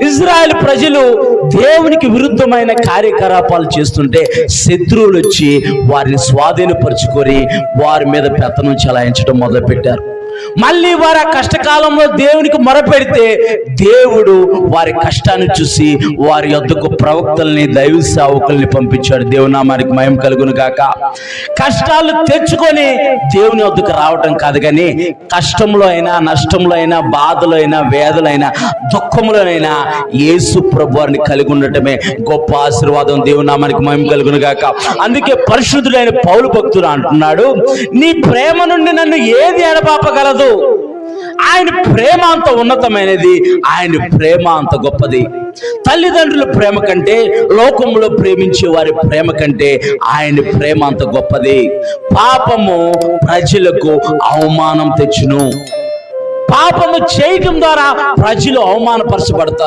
Israel ప్రజలు దేవునికి విరుద్ధమైన కార్యకలాపాలు చేస్తుంటే శత్రువులు వచ్చి వారిని స్వాధీనపరుచుకొని వారి మీద పెత్తనం చెలాయించడం మొదలుపెట్టారు. మళ్ళీ వారు ఆ కష్టకాలంలో దేవునికి మొరపెడితే దేవుడు వారి కష్టాన్ని చూసి వారి యొద్దకు ప్రవక్తల్ని, దైవ సేవకుల్ని పంపించాడు. దేవుని నామానికి మహిమ కలుగును గాక. కష్టాలు తెచ్చుకొని దేవుని యొద్దకు రావటం కాదు, కానీ కష్టంలో అయినా, నష్టంలో అయినా, బాధలో అయినా, వేదలైనా, దుఃఖంలోనైనా యేసు ప్రభువారిని కలిగి ఉండటమే గొప్ప ఆశీర్వాదం. దేవుని నామానికి మహిమ కలుగును గాక. అందుకే పరిశుద్ధుడైన పౌలు భక్తుడు అంటున్నాడు, నీ ప్రేమ నుండి నన్ను ఏది ఎడబాపగలదు? ఆయన ప్రేమ అంత ఉన్నతమైనది, ఆయన ప్రేమ అంత గొప్పది. తల్లిదండ్రుల ప్రేమ కంటే, లోకంలో ప్రేమించే వారి ప్రేమ కంటే ఆయన ప్రేమ అంత గొప్పది. పాపము ప్రజలకు అవమానం తెచ్చును. పాపము చేయటం ద్వారా ప్రజలు అవమానపరచబడతారు.